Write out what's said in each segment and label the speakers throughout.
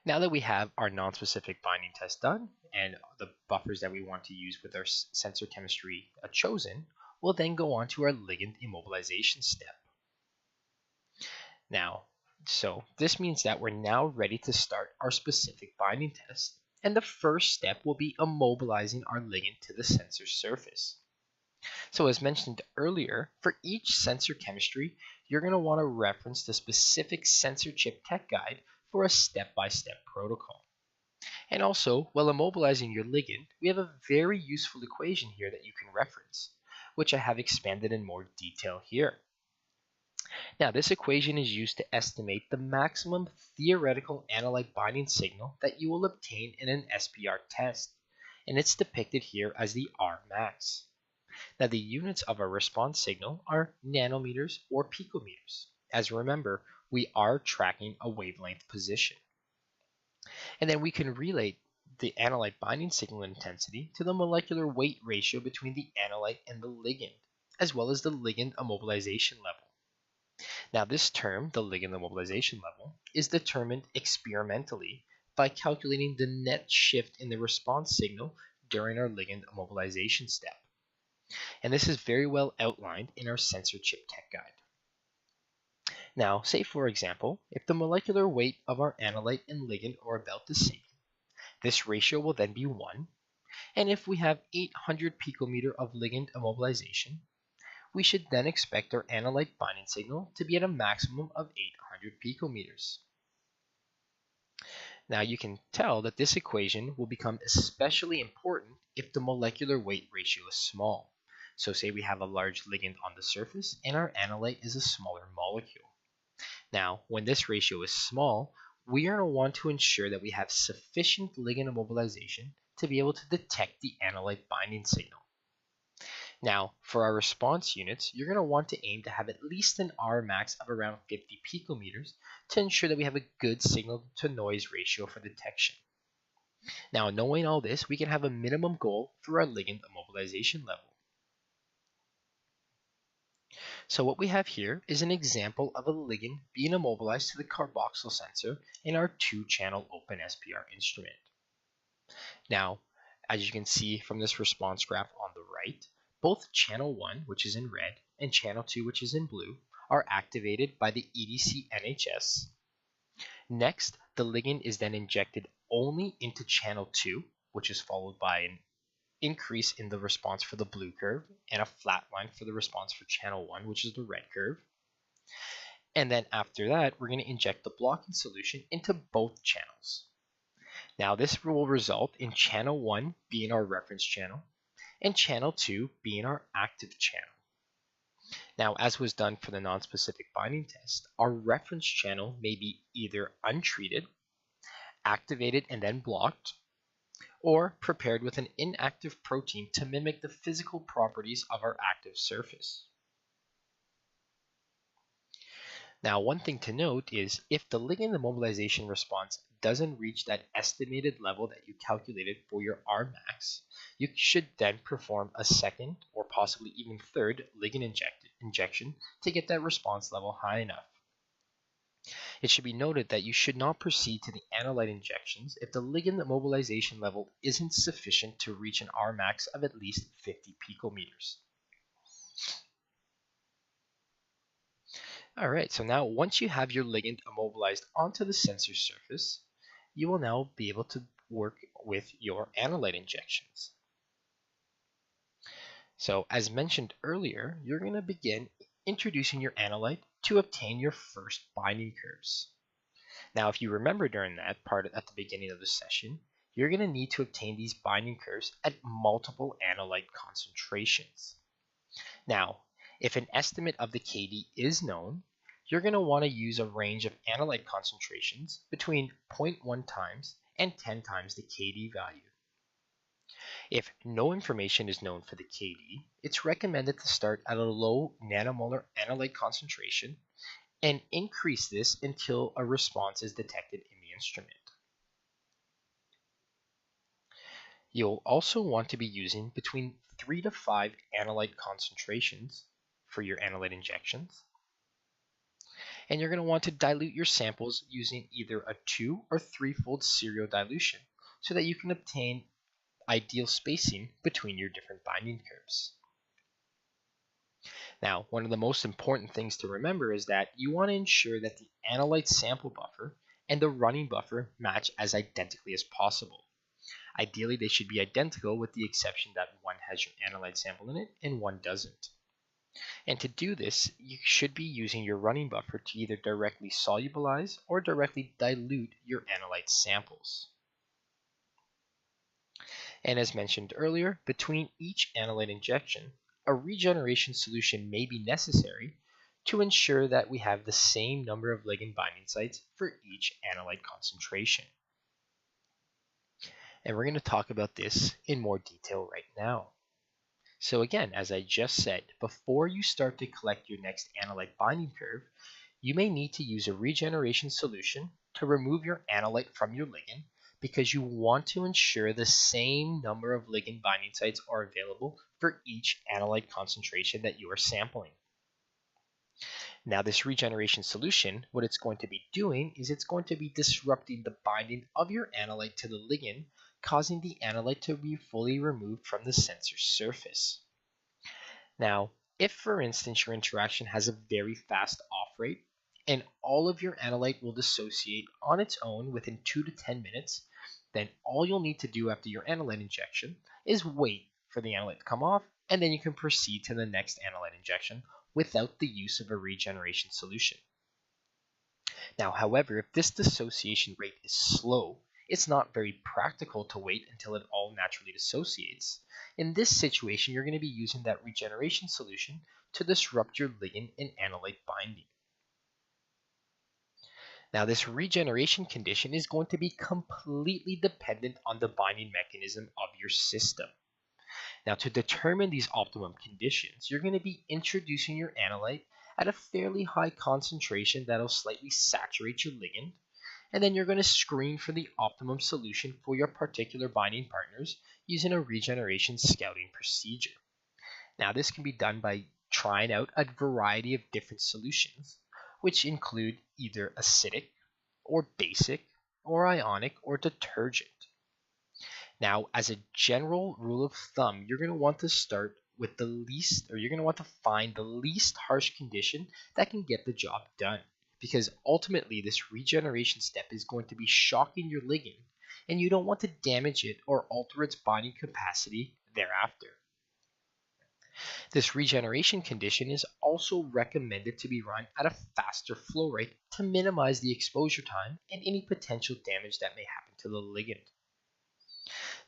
Speaker 1: Now that we have our non-specific binding test done and the buffers that we want to use with our sensor chemistry chosen, we'll then go on to our ligand immobilization step. Now, so this means that we're now ready to start our specific binding test, and the first step will be immobilizing our ligand to the sensor surface. So as mentioned earlier, for each sensor chemistry, you're going to want to reference the specific sensor chip tech guide for a step-by-step protocol. And also, while immobilizing your ligand, we have a very useful equation here that you can reference, which I have expanded in more detail here. Now, this equation is used to estimate the maximum theoretical analyte binding signal that you will obtain in an SPR test, and it's depicted here as the Rmax. Now, the units of our response signal are nanometers or picometers. As remember, we are tracking a wavelength position. And then we can relate the analyte binding signal intensity to the molecular weight ratio between the analyte and the ligand, as well as the ligand immobilization level. Now, this term, the ligand immobilization level, is determined experimentally by calculating the net shift in the response signal during our ligand immobilization step. And this is very well outlined in our sensor chip tech guide. Now, say for example, if the molecular weight of our analyte and ligand are about the same, this ratio will then be 1, and if we have 800 picometer of ligand immobilization, we should then expect our analyte binding signal to be at a maximum of 800 picometers. Now you can tell that this equation will become especially important if the molecular weight ratio is small. So say we have a large ligand on the surface and our analyte is a smaller molecule. Now, when this ratio is small, we are going to want to ensure that we have sufficient ligand immobilization to be able to detect the analyte binding signal. Now, for our response units, you're going to want to aim to have at least an Rmax of around 50 picometers to ensure that we have a good signal to noise ratio for detection. Now, knowing all this, we can have a minimum goal for our ligand immobilization level. So what we have here is an example of a ligand being immobilized to the carboxyl sensor in our 2-channel Open SPR instrument. Now, as you can see from this response graph on the right, both channel 1, which is in red, and channel 2, which is in blue, are activated by the EDC NHS. Next, the ligand is then injected only into channel 2, which is followed by an increase in the response for the blue curve and a flat line for the response for channel 1, which is the red curve. And then after that, we're going to inject the blocking solution into both channels. Now this will result in channel 1 being our reference channel and channel 2 being our active channel. Now, as was done for the non-specific binding test, our reference channel may be either untreated, activated and then blocked, or prepared with an inactive protein to mimic the physical properties of our active surface. Now, one thing to note is if the ligand immobilization response doesn't reach that estimated level that you calculated for your Rmax, you should then perform a second or possibly even third ligand injection to get that response level high enough. It should be noted that you should not proceed to the analyte injections if the ligand immobilization level isn't sufficient to reach an Rmax of at least 50 picometers. Alright, so now once you have your ligand immobilized onto the sensor surface, you will now be able to work with your analyte injections. So as mentioned earlier, you're going to begin introducing your analyte to obtain your first binding curves. Now, if you remember during that part at the beginning of the session, you're going to need to obtain these binding curves at multiple analyte concentrations. Now, if an estimate of the KD is known, you're going to want to use a range of analyte concentrations between 0.1 times and 10 times the KD value. If no information is known for the KD, it's recommended to start at a low nanomolar analyte concentration and increase this until a response is detected in the instrument. You'll also want to be using between 3 to 5 analyte concentrations for your analyte injections. And you're going to want to dilute your samples using either a 2 or 3-fold serial dilution so that you can obtain ideal spacing between your different binding curves. Now, one of the most important things to remember is that you want to ensure that the Analyte sample buffer and the running buffer match as identically as possible. Ideally, they should be identical with the exception that one has your Analyte sample in it and one doesn't. And to do this, you should be using your running buffer to either directly solubilize or directly dilute your Analyte samples. And as mentioned earlier, between each Analyte injection, a regeneration solution may be necessary to ensure that we have the same number of ligand binding sites for each Analyte concentration. And we're going to talk about this in more detail right now. So again, as I just said, before you start to collect your next Analyte binding curve, you may need to use a regeneration solution to remove your Analyte from your ligand because you want to ensure the same number of ligand binding sites are available for each Analyte concentration that you are sampling. Now this regeneration solution, what it's going to be doing is it's going to be disrupting the binding of your Analyte to the ligand, causing the Analyte to be fully removed from the sensor surface. Now, if for instance your interaction has a very fast off rate and all of your Analyte will dissociate on its own within 2 to 10 minutes, then all you'll need to do after your Analyte injection is wait for the Analyte to come off, and then you can proceed to the next Analyte injection without the use of a regeneration solution. Now, however, if this dissociation rate is slow, it's not very practical to wait until it all naturally dissociates. In this situation, you're going to be using that regeneration solution to disrupt your ligand and Analyte binding. Now, this regeneration condition is going to be completely dependent on the binding mechanism of your system. Now, to determine these optimum conditions, you're going to be introducing your Analyte at a fairly high concentration that'll slightly saturate your ligand, and then you're going to screen for the optimum solution for your particular binding partners using a regeneration scouting procedure. Now, this can be done by trying out a variety of different solutions, which include either acidic, or basic, or ionic, or detergent. Now, as a general rule of thumb, you're going to want to start with the least, or you're going to want to find the least harsh condition that can get the job done. Because ultimately, this regeneration step is going to be shocking your ligand, and you don't want to damage it or alter its binding capacity thereafter. This regeneration condition is also recommended to be run at a faster flow rate to minimize the exposure time and any potential damage that may happen to the ligand.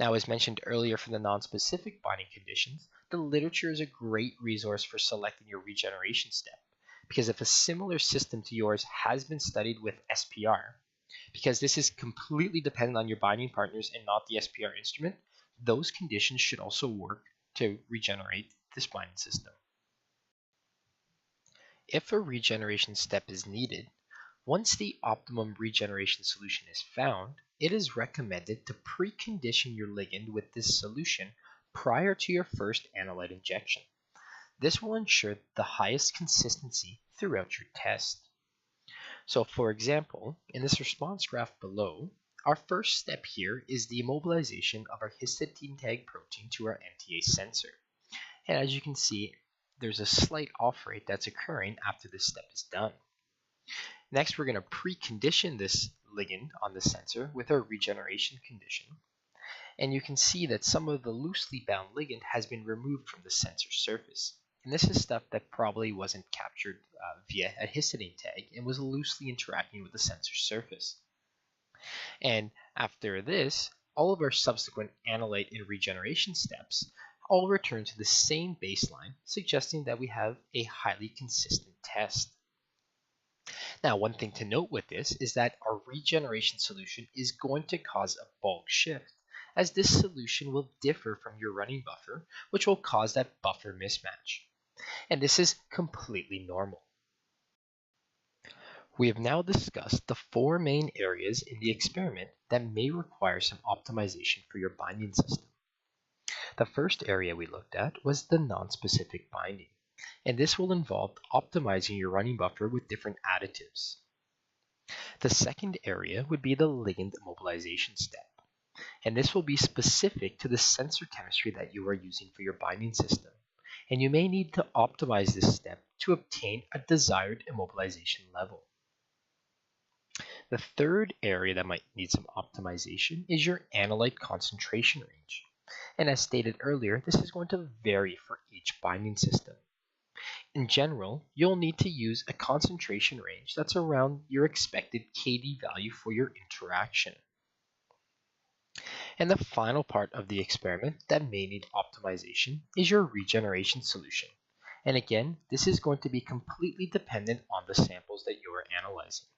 Speaker 1: Now, as mentioned earlier for the non-specific binding conditions, the literature is a great resource for selecting your regeneration step, because if a similar system to yours has been studied with SPR, because this is completely dependent on your binding partners and not the SPR instrument, those conditions should also work to regenerate this binding system. If a regeneration step is needed, once the optimum regeneration solution is found, it is recommended to precondition your ligand with this solution prior to your first Analyte injection. This will ensure the highest consistency throughout your test. So for example, in this response graph below, our first step here is the immobilization of our histidine tag protein to our MTA sensor. And as you can see, there's a slight off rate that's occurring after this step is done. Next, we're going to precondition this ligand on the sensor with our regeneration condition. And you can see that some of the loosely bound ligand has been removed from the sensor surface. And this is stuff that probably wasn't captured via a histidine tag and was loosely interacting with the sensor surface. And after this, all of our subsequent Analyte and regeneration steps all return to the same baseline, suggesting that we have a highly consistent test. Now, one thing to note with this is that our regeneration solution is going to cause a bulk shift, as this solution will differ from your running buffer, which will cause that buffer mismatch. And this is completely normal. We have now discussed the 4 main areas in the experiment that may require some optimization for your binding system. The first area we looked at was the non-specific binding. And this will involve optimizing your running buffer with different additives. The second area would be the ligand immobilization step, and this will be specific to the sensor chemistry that you are using for your binding system, and you may need to optimize this step to obtain a desired immobilization level. The third area that might need some optimization is your analyte concentration range. And as stated earlier, this is going to vary for each binding system. In general, you'll need to use a concentration range that's around your expected KD value for your interaction. And the final part of the experiment that may need optimization is your regeneration solution. And again, this is going to be completely dependent on the samples that you are analyzing.